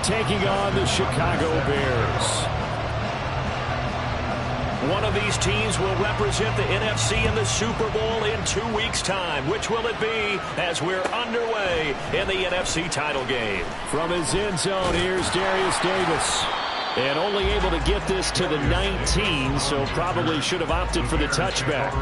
taking on the Chicago Bears. One of these teams will represent the NFC in the Super Bowl in 2 weeks' time. Which will it be as we're underway in the NFC title game? From his end zone, here's Darius Davis. And only able to get this to the 19, so probably should have opted for the touchback.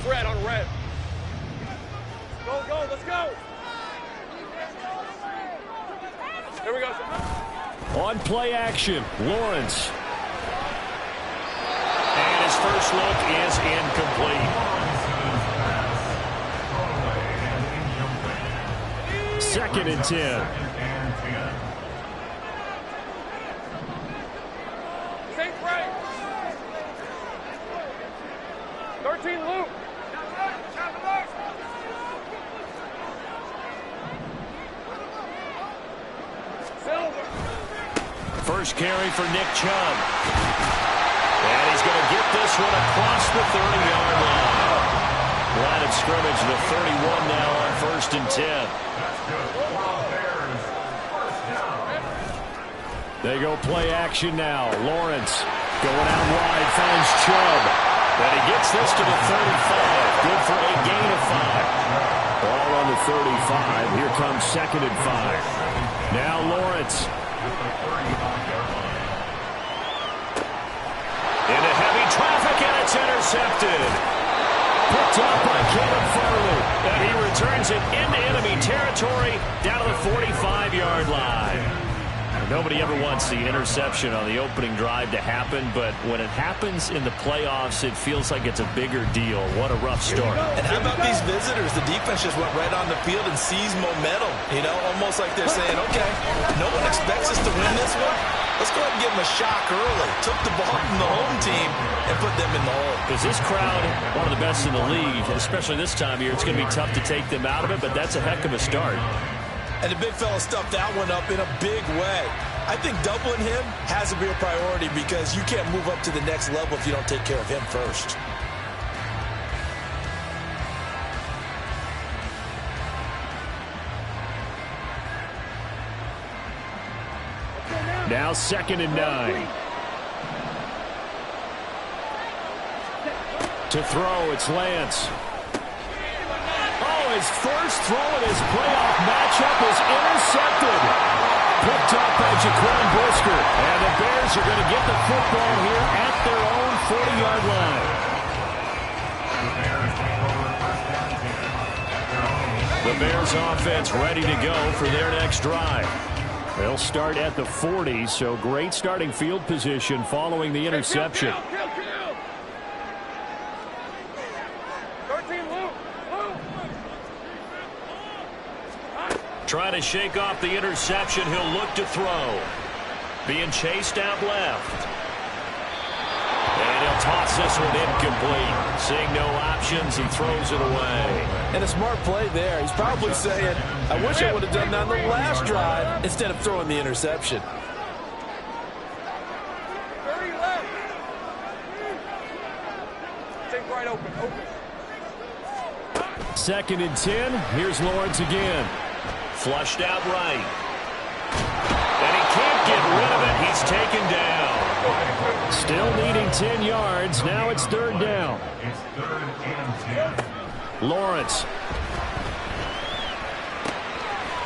Red on red. Go, go, let's go. Here we go. On play action, Lawrence. And his first look is incomplete. Second and 10. Saint right. 13 Luke. First carry for Nick Chubb. And he's going to get this one across the 30-yard line. Line of scrimmage, the 31 now on 1st and 10. They go play action now. Lawrence going out wide, finds Chubb. And he gets this to the 35. Good for a gain of 5. Ball on the 35. Here comes 2nd and 5. Now Lawrence. Into heavy traffic, and it's intercepted. Picked up by Caleb Farley. And he returns it into enemy territory down to the 45-yard line. Nobody ever wants the interception on the opening drive to happen, but when it happens in the playoffs, it feels like it's a bigger deal. What a rough start. And how about these visitors? The defense just went right on the field and seized momentum. You know, almost like they're saying, okay, no one expects us to win this one. Let's go ahead and give them a shock early. Took the ball from the home team and put them in the hole. Is this crowd one of the best in the league, especially this time of year? It's going to be tough to take them out of it, but that's a heck of a start. And the big fella stuffed that one up in a big way. I think doubling him has to be a priority because you can't move up to the next level if you don't take care of him first. Now 2nd and 9. To throw, it's Lance. Oh, his first throw in his playoff matchup is intercepted. Picked up by Jaquan Brisker. And the Bears are going to get the football here at their own 40-yard line. The Bears offense ready to go for their next drive. They'll start at the 40, so great starting field position following the interception. Trying to shake off the interception. He'll look to throw. Being chased out left. And he'll toss this one incomplete. Seeing no options, he throws it away. And a smart play there. He's probably saying, I wish I would have done that on the last drive instead of throwing the interception. 30 left. Take right open. 2nd and 10. Here's Lawrence again. Flushed out right. And he can't get rid of it. He's taken down. Still needing 10 yards. Now it's 3rd down. Lawrence.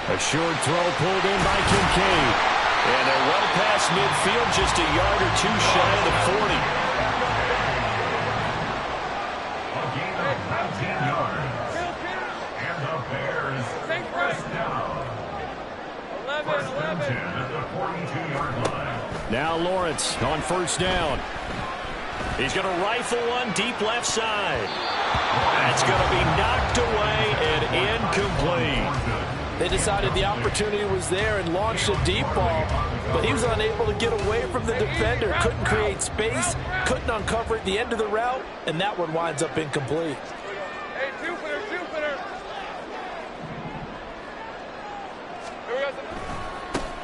A short throw pulled in by Kincaid. And they're well past midfield, just a yard or two shy of the 40. A gain of about 10 yards. And the Bears first down. 1st and 10 at the 42-yard line. Now Lawrence on 1st down. He's going to rifle one deep left side. That's going to be knocked away and They decided the opportunity was there and launched a deep ball, but he was unable to get away from the defender, couldn't create space, couldn't uncover at the end of the route, and that one winds up incomplete. Hey, Jupiter. Here we go.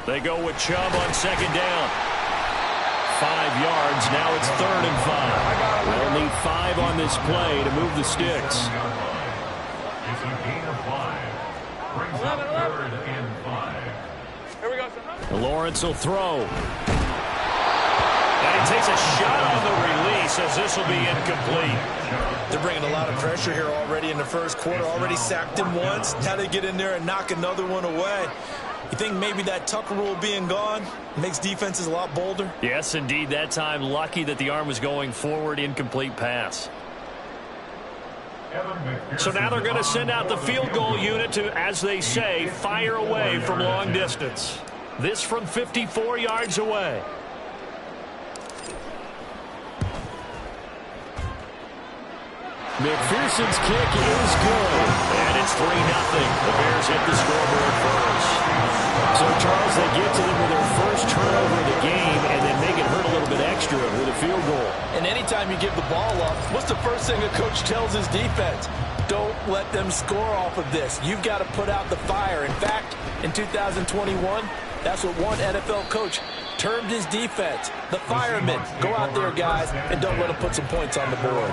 They go with Chubb on second down. 5 yards. Now it's 3rd and 5. They'll need 5 on this play to move the sticks. It's a gain of 5. Brings up 3rd and 5. Here we go, sir. Lawrence will throw. And he takes a shot on the release as this will be incomplete. They're bringing a lot of pressure here already in the first quarter. Already sacked him once. Now they get in there and knock another one away. You think maybe that Tucker rule being gone makes defenses a lot bolder? Yes, indeed. That time, lucky that the arm was going forward. Incomplete pass. So now they're going to send out the field goal unit to, as they say, fire away from long distance. This from 54 yards away. McPherson's kick is good. And it's 3-0. The Bears hit the scoreboard first. So, Charles, they get to them with their first turnover of the game and then make it hurt a little bit extra with a field goal. And anytime you give the ball up, what's the first thing a coach tells his defense? Don't let them score off of this. You've got to put out the fire. In fact, in 2021, that's what one NFL coach termed his defense. The firemen. Go out there, guys, and don't let them put some points on the board.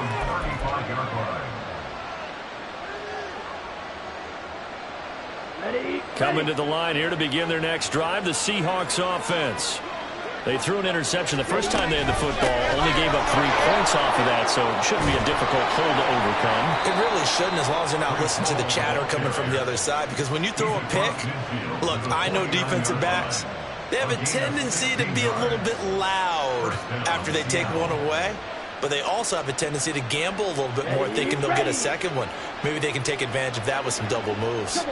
Coming to the line here to begin their next drive, the Seahawks offense. They threw an interception the first time they had the football, only gave up 3 points off of that, so it shouldn't be a difficult hole to overcome. It really shouldn't, as long as they're not listening to the chatter coming from the other side, because when you throw a pick, look, I know defensive backs, they have a tendency to be a little bit loud after they take one away, but they also have a tendency to gamble a little bit more, thinking they'll get a second one. Maybe they can take advantage of that with some double moves.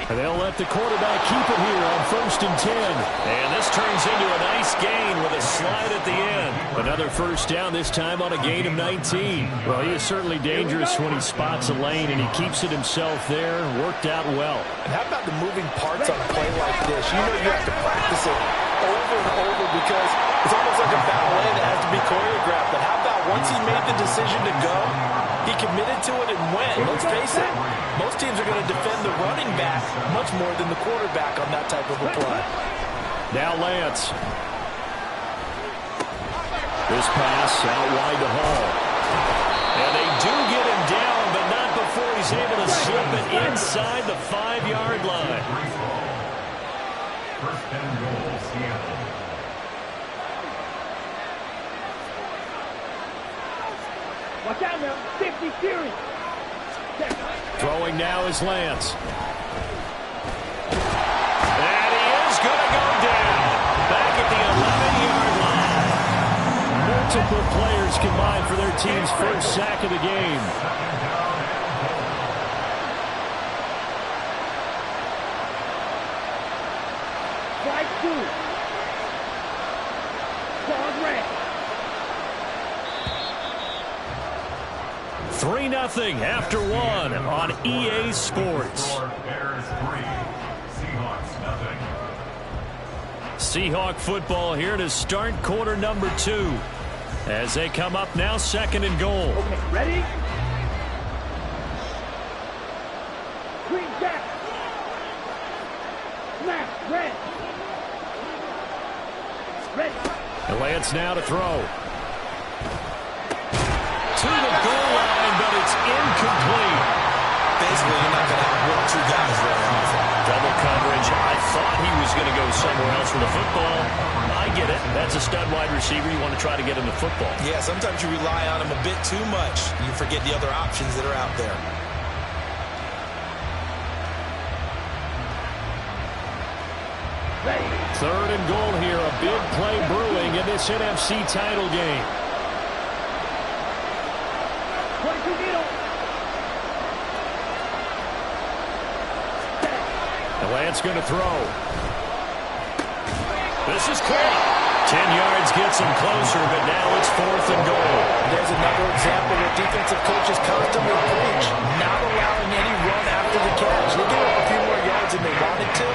And they'll let the quarterback keep it here on 1st and 10. And this turns into a nice gain with a slide at the end. Another first down, this time on a gain of 19. Well, he is certainly dangerous when he spots a lane, and he keeps it himself there. Worked out well. And how about the moving parts on a play like this? You know you have to practice it over and over because it's almost like a ballet that has to be choreographed. But how about once he made the decision to go, he committed to it and went. Let's face it, most teams are going to defend the running back much more than the quarterback on that type of a play. Now Lance. This pass out wide to Hall. And they do get him down, but not before he's able to slip it inside the 5-yard line. First and goal, Seattle. Watch out now. 50 series. Throwing now is Lance. And he is going to go down. Back at the 11-yard line. Multiple players combined for their team's first sack of the game. Strike 2. Ball red. 3-0 after 1 on EA Sports. Bears 3, Seahawks 0. Seahawk football here to start quarter number 2. As they come up now, 2nd and goal. Okay, ready? Green jack. Snap, red. Ready. And Lance now to throw. To the goal line, but it's incomplete. Basically, you're not going to outwork 2 guys very often. Double coverage. I thought he was going to go somewhere else with the football. I get it. That's a stud wide receiver. You want to try to get him the football. Yeah, sometimes you rely on him a bit too much. You forget the other options that are out there. Ready. 3rd and goal here. A big play brewing in this NFC title game. 22 needle. And Lance going to throw. This is caught. 10 yards gets him closer, but now it's 4th and goal. There's another example where defensive coaches constantly preach, not allowing yards than they wanted to,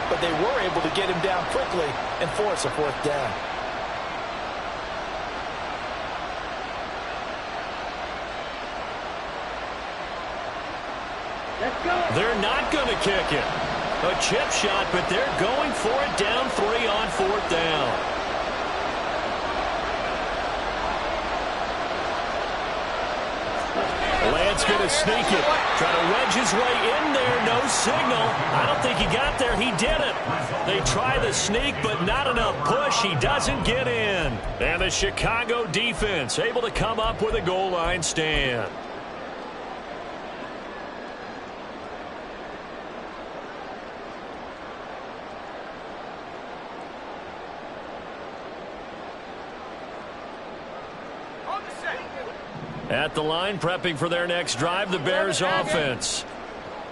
but they were able to get him down quickly and force a fourth down. They're not going to kick it. A chip shot, but they're going for it down 3 on fourth down. Lance going to sneak it. Try to wedge his way in there. No signal. I don't think he got there. He didn't. They try the sneak, but not enough push. He doesn't get in. And the Chicago defense able to come up with a goal line stand. At the line, prepping for their next drive, the Bears offense.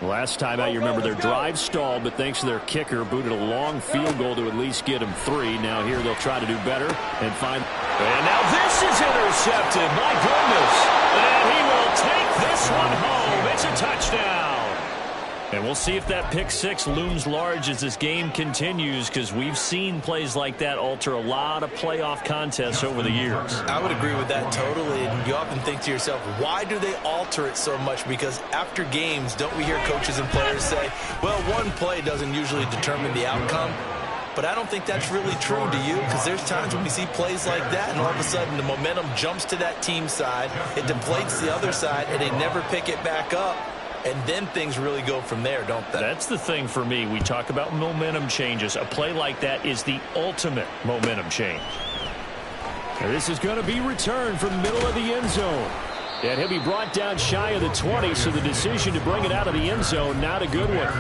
Last time out, you remember their drive stalled, but thanks to their kicker, booted a long field goal to at least get them 3. Now here they'll try to do better and find. And now this is intercepted. My goodness. And he will take this one home. It's a touchdown. And we'll see if that pick 6 looms large as this game continues, because we've seen plays like that alter a lot of playoff contests over the years. I would agree with that totally. And you often think to yourself, why do they alter it so much? Because after games, don't we hear coaches and players say, well, one play doesn't usually determine the outcome? But I don't think that's really true, do you? Because there's times when we see plays like that, and all of a sudden the momentum jumps to that team side, it deflates the other side, and they never pick it back up. And then things really go from there, don't they? That's the thing for me. We talk about momentum changes. A play like that is the ultimate momentum change. And this is going to be returned from the middle of the end zone. And he'll be brought down shy of the 20, so the decision to bring it out of the end zone, not a good one.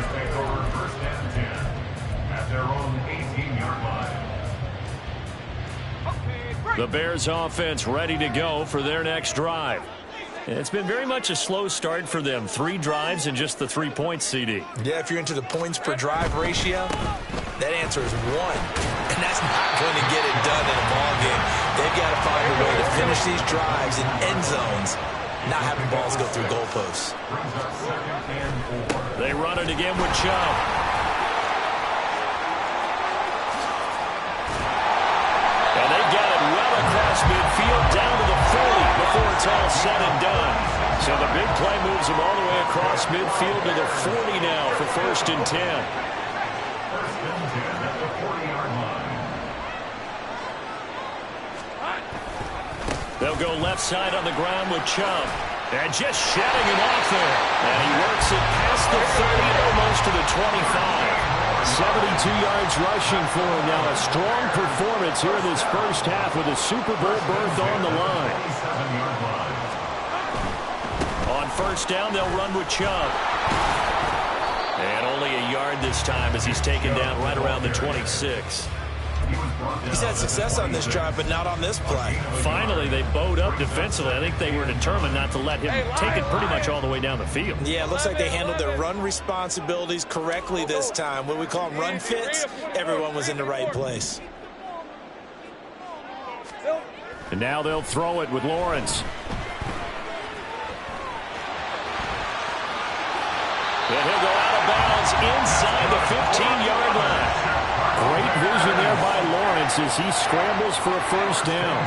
The Bears offense ready to go for their next drive. It's been very much a slow start for them. 3 drives and just the 3 points, CD. Yeah, if you're into the points per drive ratio, that answer is 1. And that's not going to get it done in a ball game. They've got to find a way to finish these drives in end zones, not having balls go through goalposts. They run it again with Chubb. And they got it well across midfield down to the 40 before it's all said and done. So the big play moves them all the way across midfield to the 40 now for 1st and 10. They'll go left side on the ground with Chubb. And just shutting him off there. And he works it past the 30, almost to the 25. 72 yards rushing for him now. A strong performance here in this first half with a Super Bowl berth on the line. On 1st down, they'll run with Chubb. And only a yard this time as he's taken down right around the 26. He's had success on this drive, but not on this play. Finally, they bowed up defensively. I think they were determined not to let him take it pretty much all the way down the field. Yeah, it looks like they handled their run responsibilities correctly this time. When we call them run fits, everyone was in the right place. And now they'll throw it with Lawrence. And he'll go out of bounds inside the 15-yard line. Great vision there by Lawrence as he scrambles for a 1st down.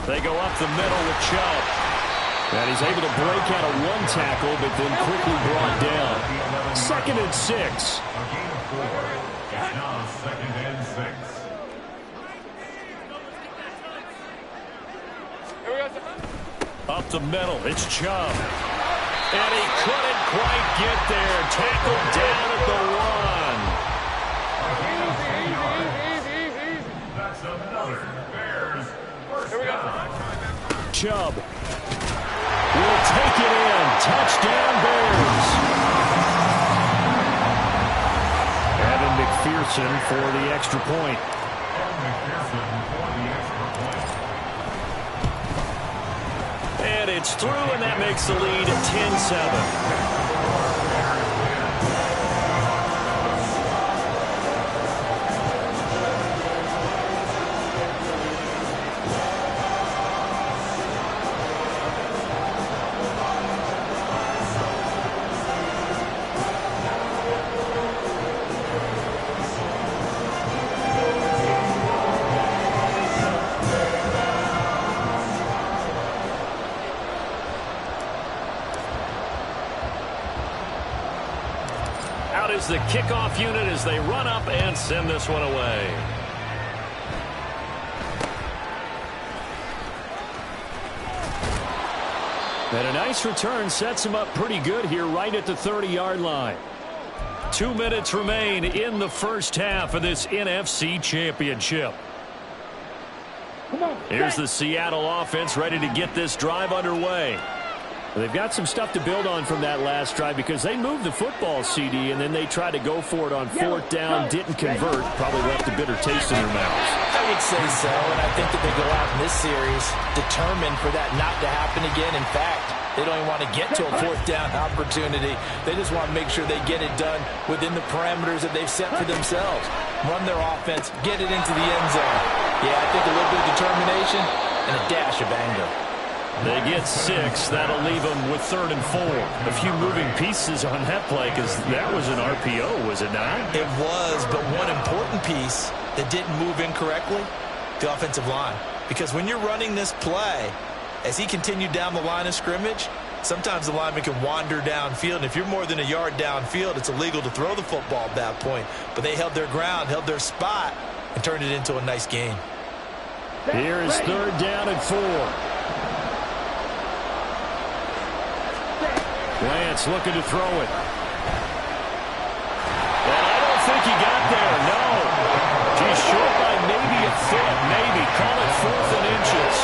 They go up the middle with Chubb. And he's able to break out of 1 tackle, but then quickly brought down. 2nd and 6. Now 2nd and 6. Up the middle, it's Chubb. And he couldn't quite get there. Tackled down at the 1. That's another Bears first down. Chubb will take it in. Touchdown, Bears. Evan McPherson for the extra point. And it's through, and that makes the lead 10-7. is the kickoff unit as they run up and send this one away. And a nice return sets him up pretty good here right at the 30-yard line. 2 minutes remain in the first half of this NFC Championship. Here's the Seattle offense ready to get this drive underway. They've got some stuff to build on from that last drive because they moved the football, CD, and then they tried to go for it on fourth down, didn't convert, probably left a bitter taste in their mouths. I would say so, and I think that they go out in this series determined for that not to happen again. In fact, they don't even want to get to a fourth down opportunity. They just want to make sure they get it done within the parameters that they've set for themselves. Run their offense, get it into the end zone. Yeah, I think a little bit of determination and a dash of anger. They get 6. That'll leave them with 3rd and 4. A few moving pieces on that play because that was an RPO, was it not? It was, but one important piece that didn't move incorrectly, the offensive line. Because when you're running this play, as he continued down the line of scrimmage, sometimes the lineman can wander downfield. And if you're more than a yard downfield, it's illegal to throw the football at that point. But they held their ground, held their spot, and turned it into a nice gain. Here is 3rd down and 4. Lance looking to throw it. And I don't think he got there, no. He's short by maybe a foot, maybe. Call it 4th and inches.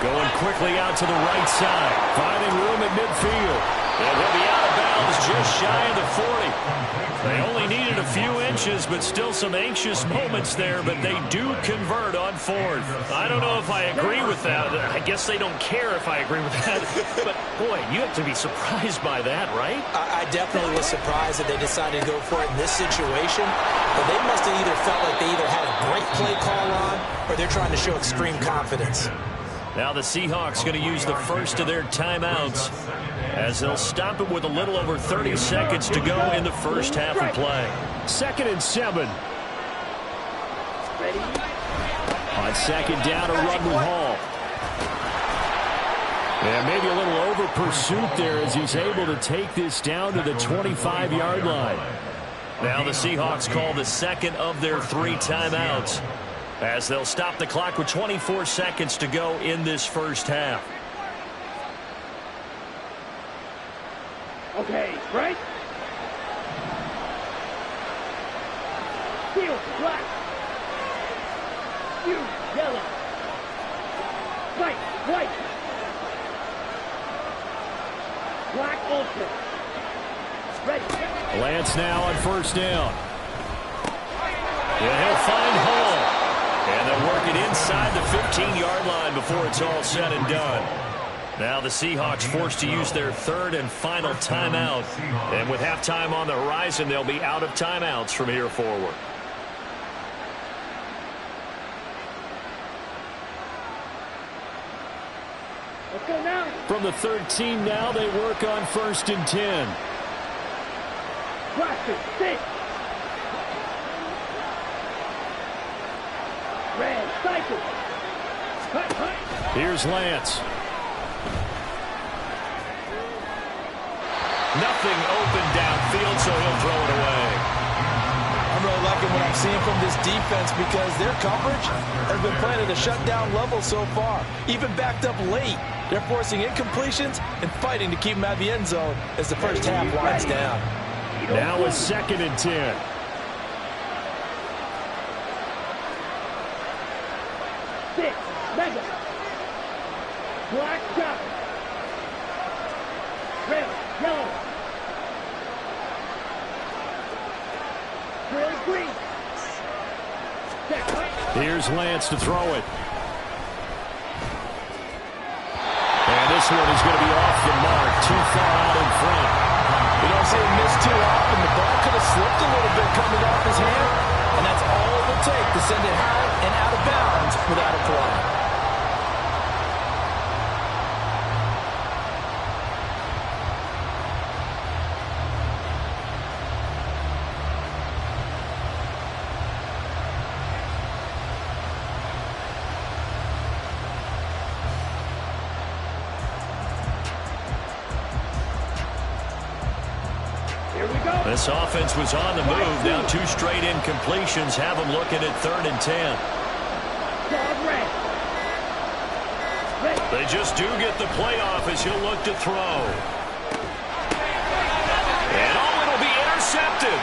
Going quickly out to the right side. Finding room at midfield. And he'll be out of bounds just shy of the 40. They only needed a few inches, but still some anxious moments there, but they do convert on 4th. I don't know if I agree with that. I guess they don't care if I agree with that. But, boy, you have to be surprised by that, right? I definitely was surprised that they decided to go for it in this situation. But they must have either felt like they either had a great play call on or they're trying to show extreme confidence. Now the Seahawks going to use the first of their timeouts as they'll stop it with a little over 30 seconds to go in the first half of play. 2nd and 7. On 2nd down, a run with Hall. And maybe a little over pursuit there as he's able to take this down to the 25-yard line. Now the Seahawks call the second of their 3 timeouts as they'll stop the clock with 24 seconds to go in this first half. Okay, right? Steel, black. You, yellow. White, white. Black ultra. Ready. Lance now on 1st down. And he'll find Hall. And they'll work it inside the 15-yard line before it's all said and done. Now the Seahawks forced to use their 3rd and final timeout. And with halftime on the horizon, they'll be out of timeouts from here forward. Let's go now. From the 13 now, they work on 1st and 10. Blaster, 6. Red, cycle. Hut, hut. Here's Lance. Nothing open downfield, so he'll throw it away. I'm really liking what I'm seeing from this defense because their coverage has been playing at a shutdown level so far. Even backed up late, they're forcing incompletions and fighting to keep them out of the end zone as the first half winds down. Now a 2nd and 10. Six, mega. Black chopper. Red, yellow. Grill green. Here's Lance to throw it. And this one is going to be off the mark, too far out in front. You don't see him miss too often. The ball could have slipped a little bit coming off his hand, and that's all it will take to send it high and out of bounds without a flag. This offense was on the move. Now 2 straight incompletions have them looking at 3rd and 10. They just do get the playoff as he'll look to throw. And it'll be intercepted.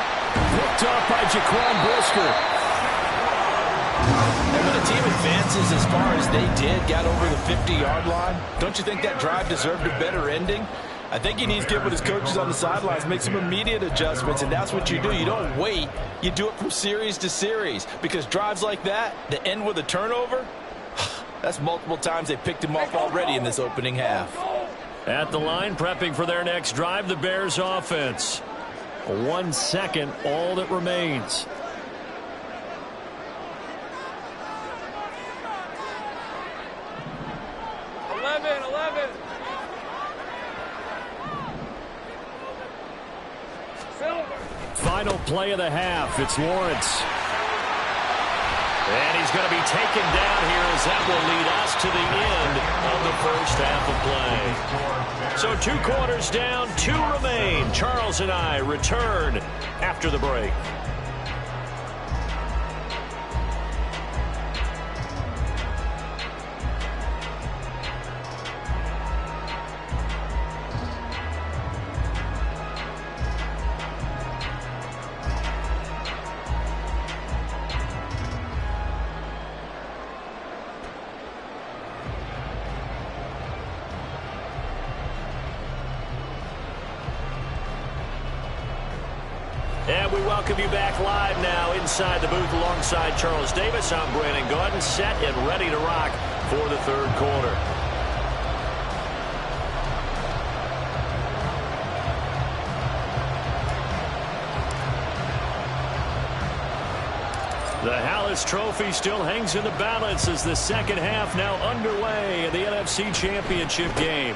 Picked off by Jaquan Brisker. And when a team advances as far as they did, got over the 50-yard line, don't you think that drive deserved a better ending? I think he needs to get with his coaches on the sidelines, make some immediate adjustments, and that's what you do. You don't wait. You do it from series to series, because drives like that end with a turnover, that's multiple times they picked him off already in this opening half. At the line, prepping for their next drive, the Bears offense. 1 second, all that remains. Final play of the half. It's Lawrence. And he's going to be taken down here as that will lead us to the end of the first half of play. So 2 quarters down, 2 remain. Charles and I return after the break. And we welcome you back live now inside the booth alongside Charles Davis. I'm Brandon Gaudin, set and ready to rock for the 3rd quarter. The Hallis Trophy still hangs in the balance as the second half now underway in the NFC Championship game.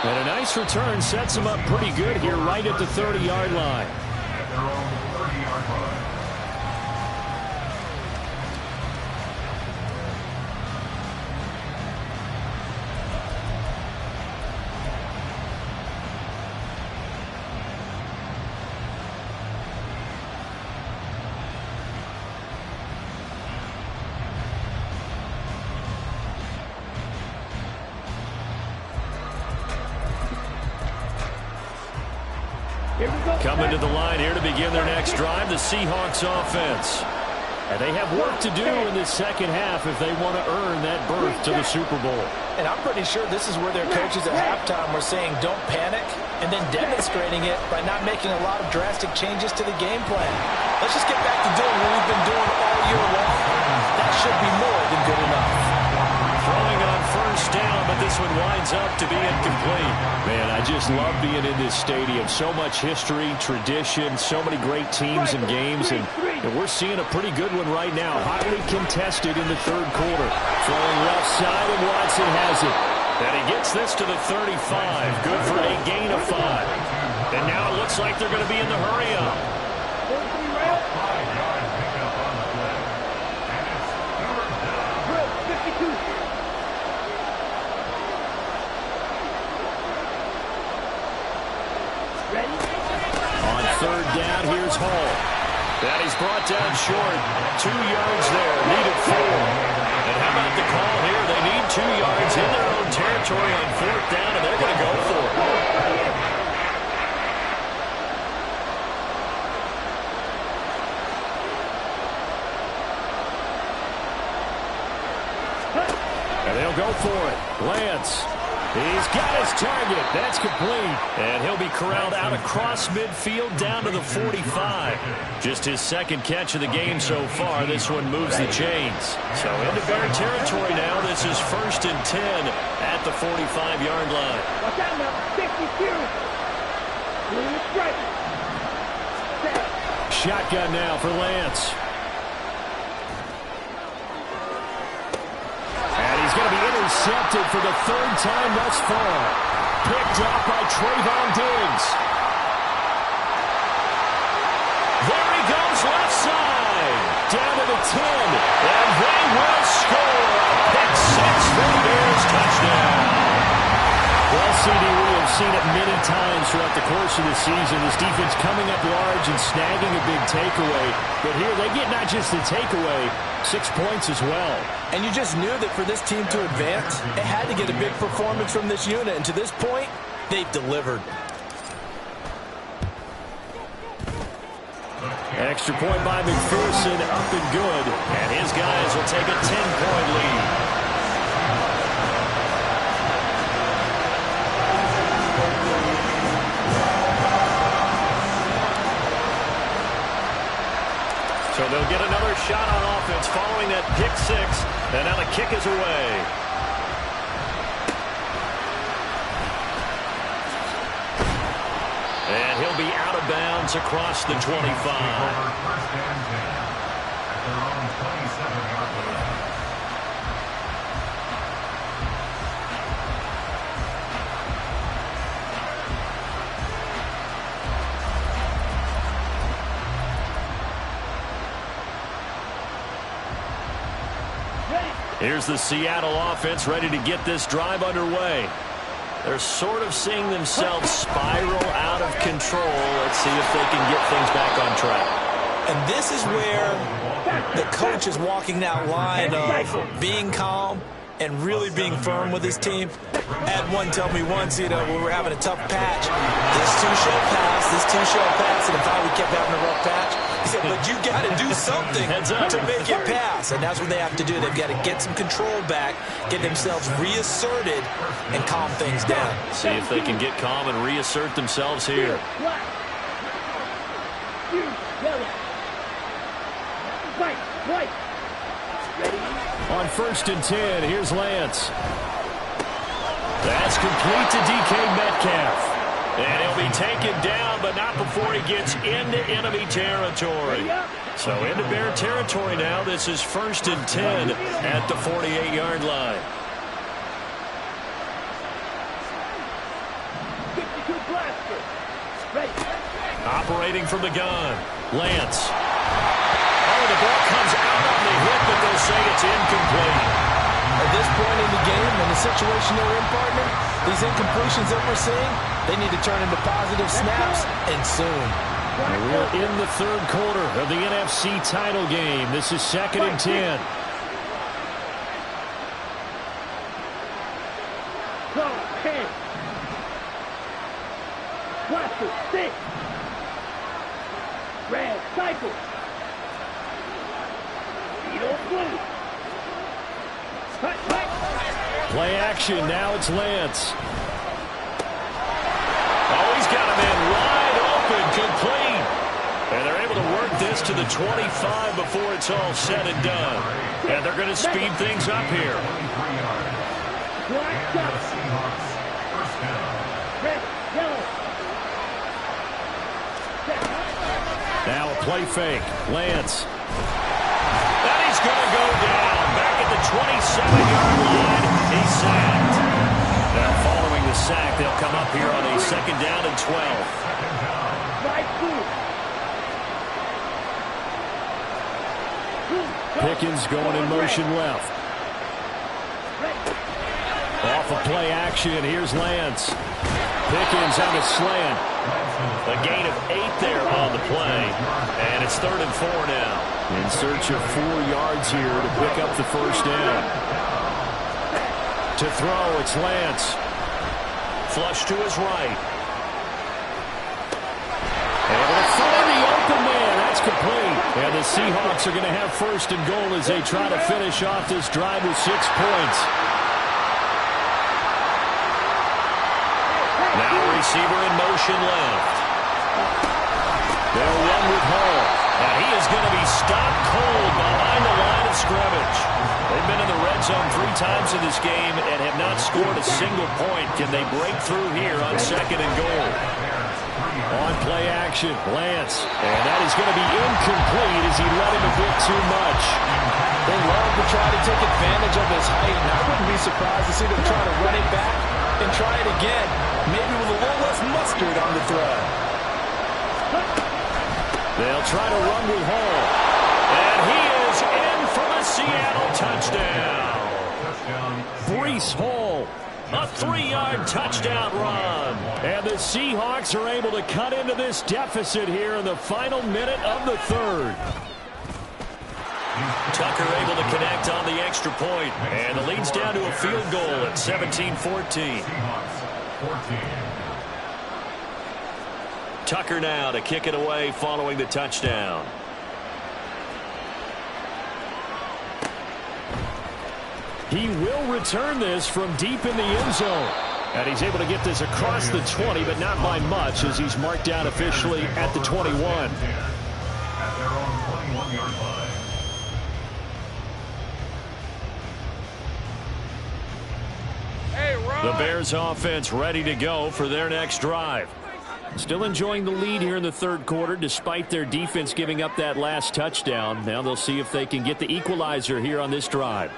And a nice return sets him up pretty good here right at the 30-yard line. At their own 30-yard line. Coming to the line here to begin their next drive, the Seahawks offense. And they have work to do in this second half if they want to earn that berth to the Super Bowl. And I'm pretty sure this is where their coaches at halftime were saying don't panic, and then demonstrating it by not making a lot of drastic changes to the game plan. Let's just get back to doing what we've been doing all year long. That should be more than good enough. Throwing on first down, but this one winds up to be incomplete. Man, I just love being in this stadium. So much history, tradition, so many great teams and games, and we're seeing a pretty good one right now. Highly contested in the 3rd quarter. Throwing left side, and Watson has it. And he gets this to the 35. Good for a gain of 5. And now it looks like they're going to be in the hurry-up. On 3rd down, here's Hall. And he's brought down short. 2 yards there, needed 4. And how about the call here? They need 2 yards in their own territory on 4th down, and they're going to go for it. And they'll go for it. Lance. He's got his target. That's complete. And he'll be corralled out across midfield down to the 45. Just his 2nd catch of the game so far. This one moves the chains. So into Bear territory now. This is 1st and 10 at the 45-yard line. Watch out now. 52. Shotgun now for Lance. He's going to be intercepted for the 3rd time thus far. Picked up by Trayvon Diggs. There he goes left side. Down to the 10. And they will score. Pick 6 for the Bears. Touchdown. Well, C.D. Williams seen it many times throughout the course of the season. This defense coming up large and snagging a big takeaway. But here they get not just the takeaway, 6 points as well. And you just knew that for this team to advance, it had to get a big performance from this unit. And to this point, they've delivered. Extra point by McPherson, up and good. And his guys will take a 10-point lead. So they'll get another shot on offense following that pick six. And now the kick is away. And he'll be out of bounds across the 25. First and 10 at their own 27-yard line. Here's the Seattle offense ready to get this drive underway. They're sort of seeing themselves spiral out of control. Let's see if they can get things back on track. And this is where the coach is walking that line of being calm and really being firm with his team. I had one tell me once, when we were having a tough patch, this too shall pass, and if we kept having a rough patch, he said, but you got to do something to make it pass. And that's what they have to do. They've got to get some control back, get themselves reasserted, and calm things down. See if they can get calm and reassert themselves here. On 1st and 10, here's Lance. That's complete to DK Metcalf. And he'll be taken down, but not before he gets into enemy territory. So into Bear territory now. This is 1st and 10 at the 48-yard line. Operating from the gun, Lance. Oh, the ball comes out on the hit, but they'll say it's incomplete. At this point in the game, in the situation they're in, partner, these incompletions that we're seeing, they need to turn into positive snaps, and soon. We're in the 3rd quarter of the NFC title game. This is 2nd and 10. Go, 10. Blaster, 6. Red, cycle. Speedo, blue. Play action. Now it's Lance. Oh, he's got him in wide open, complete. And they're able to work this to the 25 before it's all said and done. And they're going to speed things up here. Now a play fake. Lance. And he's going to go down. Back at the 27-yard line. He's sacked. Now following the sack, they'll come up here on a 2nd down and 12. Pickens going in motion left. Off of play action, here's Lance. Pickens on a slant. A gain of 8 there on the play. And it's 3rd and 4 now. In search of 4 yards here to pick up the 1st down. To throw, it's Lance. Flush to his right. Able to find the open man. That's complete. And the Seahawks are going to have 1st and goal as they try to finish off this drive with 6 points. Now a receiver in motion left. They'll run with Hall. And he is going to be stopped cold behind the line of scrimmage. They've been in the red zone 3 times in this game and have not scored a single point. Can they break through here on 2nd and goal? On play action, Lance. And that is going to be incomplete as he let him a bit too much. They love to try to take advantage of his height, and I wouldn't be surprised to see them try to run it back and try it again, maybe with a little less mustard on the throw. They'll try to run with Hall. And he is in for a Seattle touchdown. Breece Hall A 3-yard touchdown run. And the Seahawks are able to cut into this deficit here in the final minute of the third. Tucker able to connect on the extra point, and the lead's down to a field goal at 17-14. Tucker now to kick it away following the touchdown. He will return this from deep in the end zone. And he's able to get this across the 20, but not by much, as he's marked down officially at the 21. At their own 21-yard line. The Bears offense ready to go for their next drive. Still enjoying the lead here in the third quarter, despite their defense giving up that last touchdown. Now they'll see if they can get the equalizer here on this drive.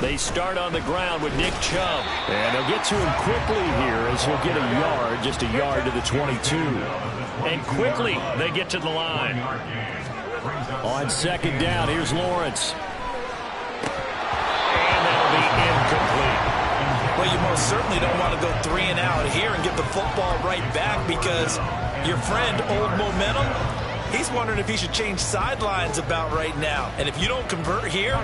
They start on the ground with Nick Chubb. And they'll get to him quickly here as he'll get a yard, just a yard to the 22. And quickly they get to the line. On second down, here's Lawrence. And that'll be incomplete. Well, you most certainly don't want to go 3 and out here and get the football right back, because your friend, Old Momentum, he's wondering if he should change sidelines about right now. And if you don't convert here,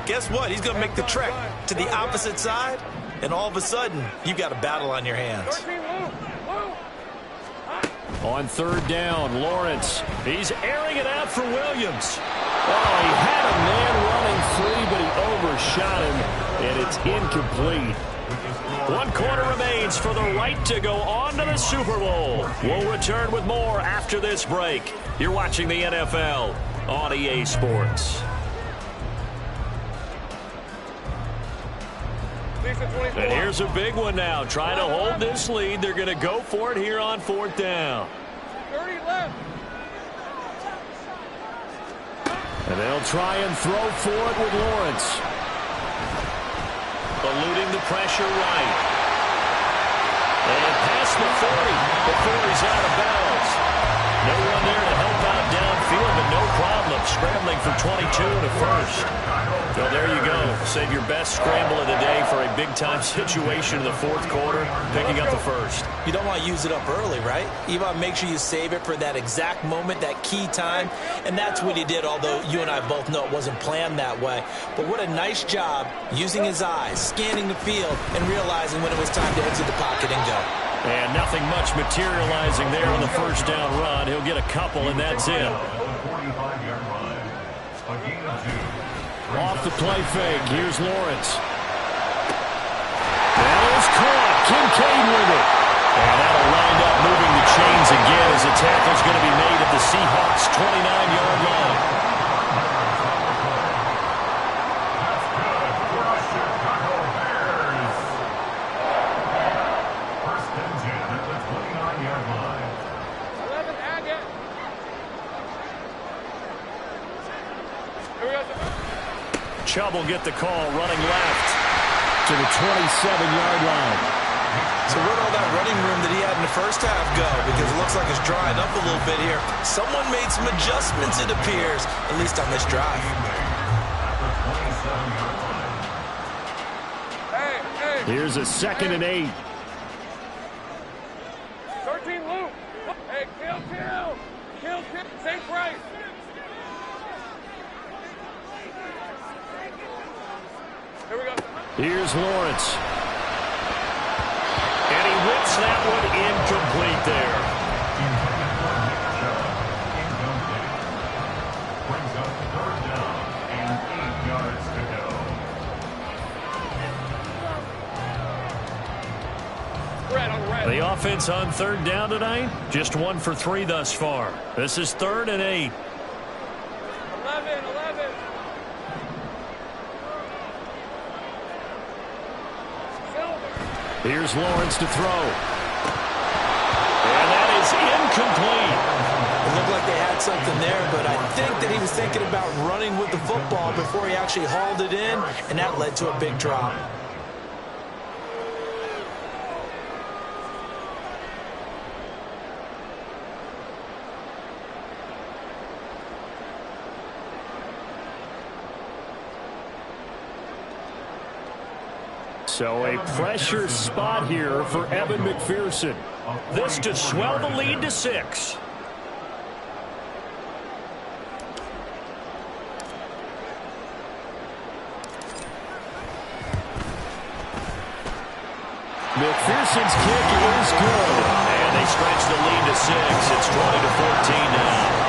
guess what? He's going to make the trek to the opposite side, and all of a sudden, you've got a battle on your hands. On third down, Lawrence. He's airing it out for Williams. Oh, he had a man running free, but he overshot him, and it's incomplete. 1 quarter remains for the right to go on to the Super Bowl. We'll return with more after this break. You're watching the NFL on EA Sports. And here's a big one now. Trying to hold this lead. They're going to go for it here on 4th down. 30 left. And they'll try and throw for it with Lawrence. Eluding the pressure right. And past the 40 before he's out of bounds. No one there to help out downfield, but no problem scrambling for 22 and a first. So there you go. Save your best scramble of the day for a big-time situation in the 4th quarter, picking up the first. You don't want to use it up early, right? You want to make sure you save it for that exact moment, that key time, and that's what he did, although you and I both know it wasn't planned that way. But what a nice job using his eyes, scanning the field, and realizing when it was time to exit the pocket and go. And nothing much materializing there on the first down run. He'll get a couple, and that's it. Off the play fake, here's Lawrence. That is caught. Kincaid with it. And that'll wind up moving the chains again as the tackle's going to be made at the Seahawks' 29-yard line. First and 10 at the 29-yard line. 11, Agate. Here we go. Chubb will get the call running left To the 27-yard line. So where'd all that running room that he had in the first half go? Because it looks like it's drying up a little bit here. Someone made some adjustments, it appears, at least on this drive. Here's a 2nd and 8. 13 loop. Hey, kill. Same price. Here we go. Here's Lawrence. And he whips that one incomplete there. Brings up 3rd down and 8 yards to go. Red on red. The offense on 3rd down tonight, just 1 for 3 thus far. This is 3rd and 8. 11. Here's Lawrence to throw. And that is incomplete. It looked like they had something there, but I think that he was thinking about running with the football before he actually hauled it in, and that led to a big drop. So a pressure spot here for Evan McPherson. This to swell the lead to 6. McPherson's kick is good. And they stretch the lead to 6. It's 20-14 now.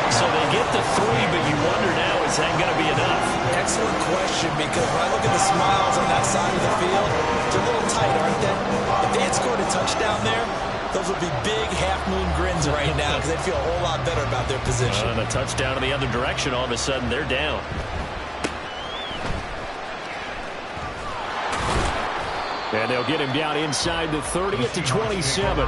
So they get the 3, but you wonder now, is that going to be enough? Excellent question, because when I look at the smiles on that side of the field, they're a little tight, aren't they? If they had scored a touchdown there, those would be big half-moon grins right now because they'd feel a whole lot better about their position. And a touchdown in the other direction, all of a sudden they're down. And they'll get him down inside the 30 at the 27.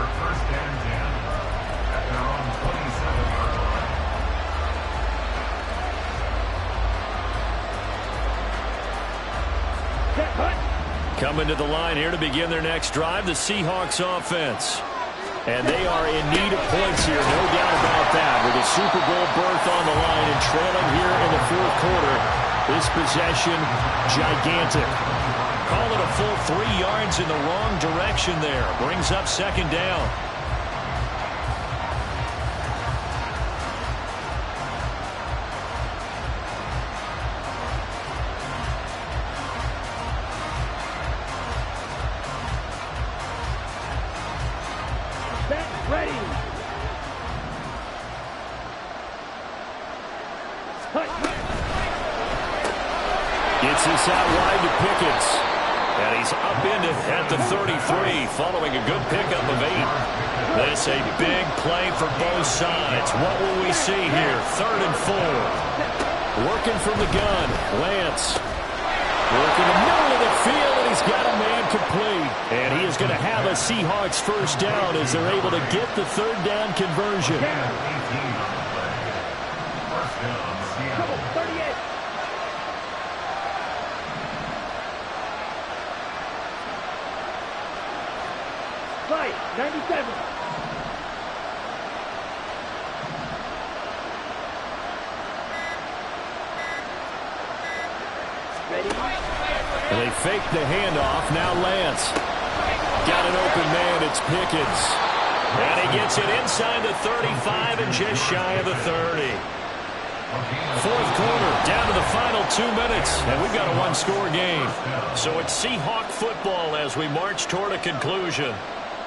Coming to the line here to begin their next drive, the Seahawks offense. And they are in need of points here, no doubt about that. With a Super Bowl berth on the line and trailing here in the 4th quarter, this possession gigantic. Call it a full 3 yards in the wrong direction there. Brings up 2nd down. Gets this out wide to Pickens. And he's up into at the 33, following a good pickup of 8. This a big play for both sides. What will we see here? 3rd and 4. Working from the gun, Lance. Working the middle of the field, and he's got a man complete. And he is going to have a Seahawks 1st down as they're able to get the 3rd down conversion. Right, 97. Ready? And they fake the handoff. Now Lance. Got an open man. It's Pickens. And he gets it inside the 35 and just shy of the 30. 4th quarter, down to the final 2 minutes, and we've got a 1-score game. So it's Seahawk football as we march toward a conclusion.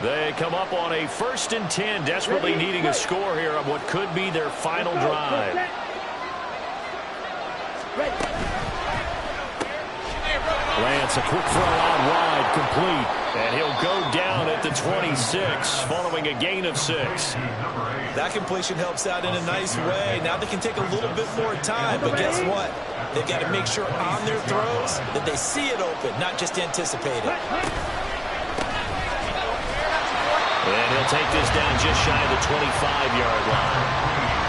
They come up on a 1st and 10, desperately needing a score here on what could be their final drive. Lance, a quick throw out wide, complete. And he'll go down at the 26, following a gain of 6. That completion helps out in a nice way. Now they can take a little bit more time, but guess what? They've got to make sure on their throws that they see it open, not just anticipate it. And he'll take this down just shy of the 25-yard line.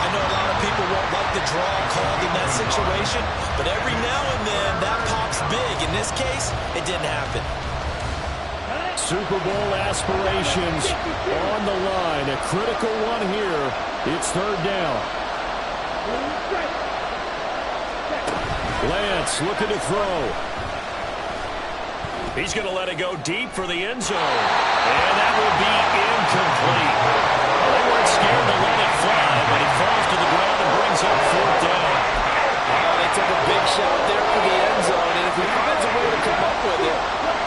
I know a lot of people won't like the draw called in that situation, but every now and then that pops big. In this case, it didn't happen. Super Bowl aspirations on the line. A critical one here. It's 3rd down. Lance looking to throw. He's going to let it go deep for the end zone. And that will be incomplete. They weren't scared to let it fly, but it falls to the ground and brings up 4th down. They took a big shot there for the end zone, and if he finds a way to come up with it,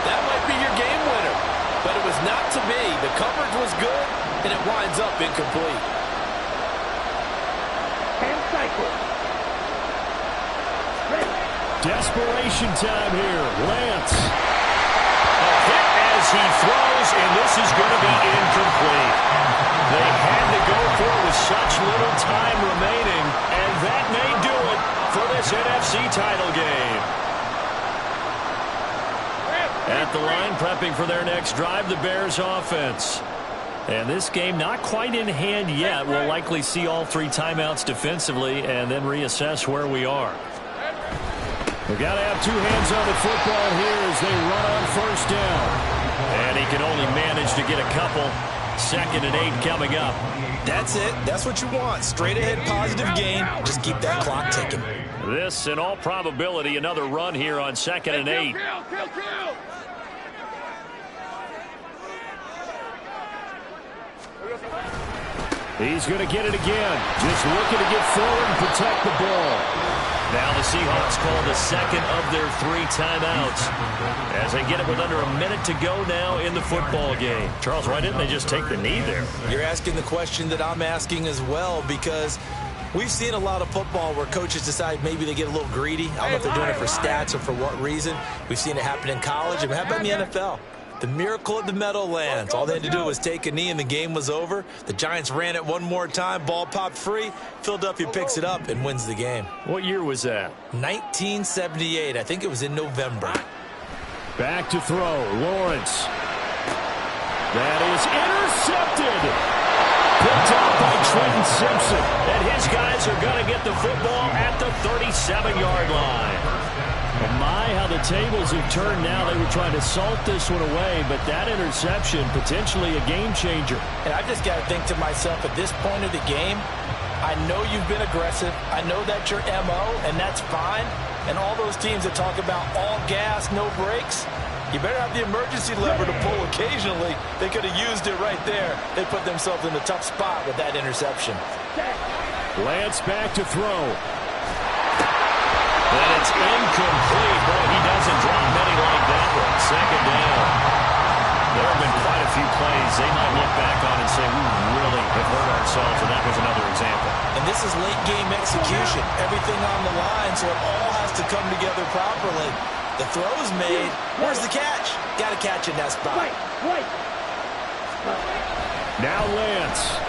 that might be your game winner. But it was not to be. The coverage was good, and it winds up incomplete. And cycle. Desperation time here. Lance. A hit as he throws, and this is going to be incomplete. They had to go for it with such little time remaining, and that may do it for this NFC title game. At the line, prepping for their next drive, the Bears offense. And this game not quite in hand yet. We'll likely see all 3 timeouts defensively and then reassess where we are. They've got to have 2 hands on the football here as they run on 1st down. And he can only manage to get a couple. 2nd and 8 coming up. That's it. That's what you want. Straight ahead positive gain. Just keep that clock ticking. This, in all probability, another run here on 2nd and 8. He's going to get it again. Just looking to get forward and protect the ball. Now the Seahawks call the second of their 3 timeouts as they get it with under a minute to go now in the football game. Charles, why didn't they just take the knee there? You're asking the question that I'm asking as well, because we've seen a lot of football where coaches decide maybe they get a little greedy. I don't know if they're doing it for stats or for what reason. We've seen it happen in college. And how about in the NFL? The miracle of the Meadowlands. All they had to do was take a knee and the game was over. The Giants ran it one more time. Ball popped free. Philadelphia picks it up and wins the game. What year was that? 1978. I think it was in November. Back to throw. Lawrence. That is intercepted. Picked off by Trenton Simpson. And his guys are going to get the football at the 37-yard line. And my, how the tables have turned now. They were trying to salt this one away, but that interception, potentially a game changer. And I just got to think to myself, at this point of the game, I know you've been aggressive. I know that's your MO, and that's fine. And all those teams that talk about all gas, no brakes, you better have the emergency lever to pull occasionally. They could have used it right there. They put themselves in a tough spot with that interception. Lance back to throw. And it's incomplete. Boy, he doesn't drop many like that one. Second down. There have been quite a few plays they might look back on and say, we really have hurt ourselves, and that was another example. And this is late game execution. Everything on the line, so it all has to come together properly. The throw's made. Where's the catch? Got to catch in that spot. Now Lance.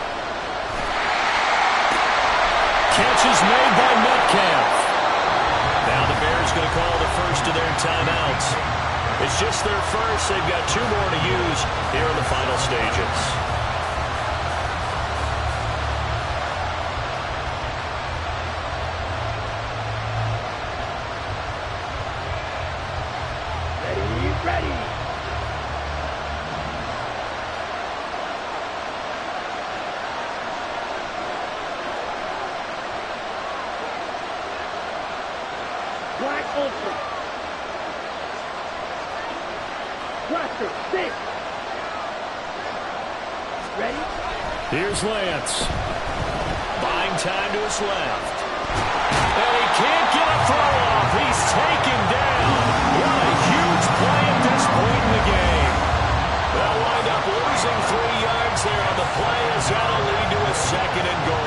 Catch is made by Metcalf. Now the Bears going to call the first of their timeouts. It's just their first. They've got 2 more to use here in the final stages. Ready. Black Ultra. Blaster, 6. Ready? Here's Lance. Buying time to his left. And he can't get a throw off. He's taken down. What a huge play at this point in the game. They'll wind up losing 3 yards there on the play as that'll lead to a second and goal.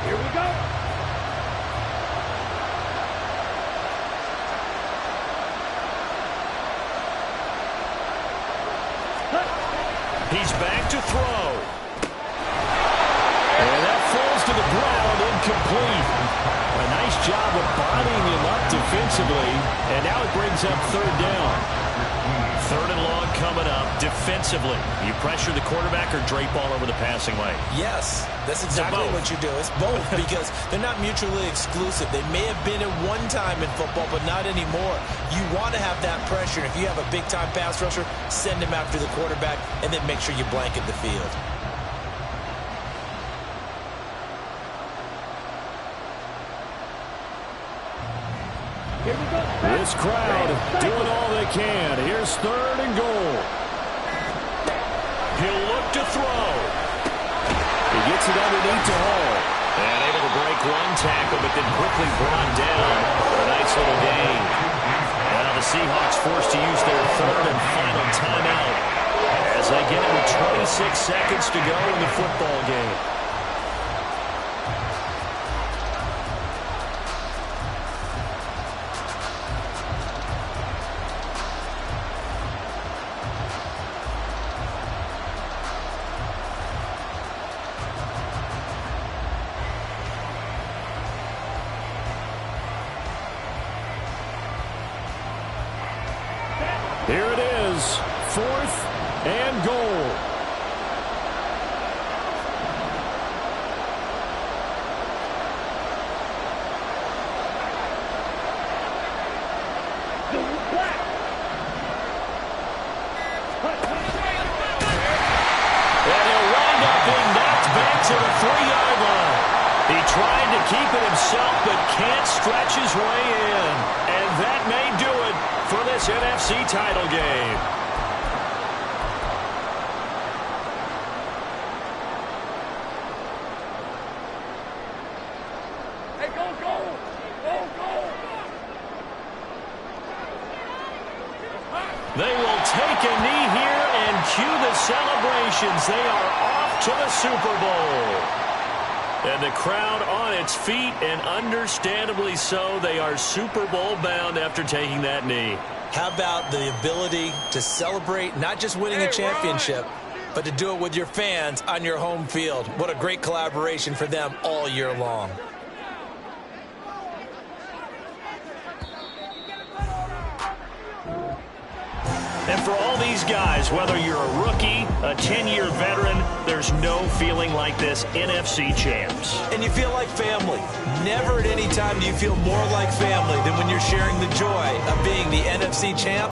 Here we go. He's back to throw. And that falls to the ground, incomplete. A nice job of bodying him up defensively, and now it brings up 3rd down. 3rd and long coming up defensively. You pressure the quarterback or drape all over the passing lane? Yes, that's exactly what you do. It's both because they're not mutually exclusive. They may have been at one time in football, but not anymore. You want to have that pressure. If you have a big-time pass rusher, send him after the quarterback, and then make sure you blanket the field. Here we go. This crowd doing all they can. Here's 3rd and goal. He'll look to throw. He gets it underneath to Hall. And able to break one tackle, but then quickly brought down for a nice little gain. Now the Seahawks forced to use their 3rd and final timeout as they get it with 26 seconds to go in the football game. Here it is, 4th and goal. Black. And he'll wind up being knocked back to the 3-yard line. He tried to keep it himself, but can't stretch his way in. And that may do it for this NFC title game. Hey, go, go! Go, go! They will take a knee here and cue the celebrations. They are off to the Super Bowl. And the crowd on its feet, and understandably so. They are Super Bowl bound after taking that knee. How about the ability to celebrate not just winning a championship, but to do it with your fans on your home field? What a great collaboration for them all year long. And for all these guys, whether you're a rookie, a 10-year veteran, there's no feeling like this NFC champs. And you feel like family. Never at any time do you feel more like family than when you're sharing the joy of being the NFC champ.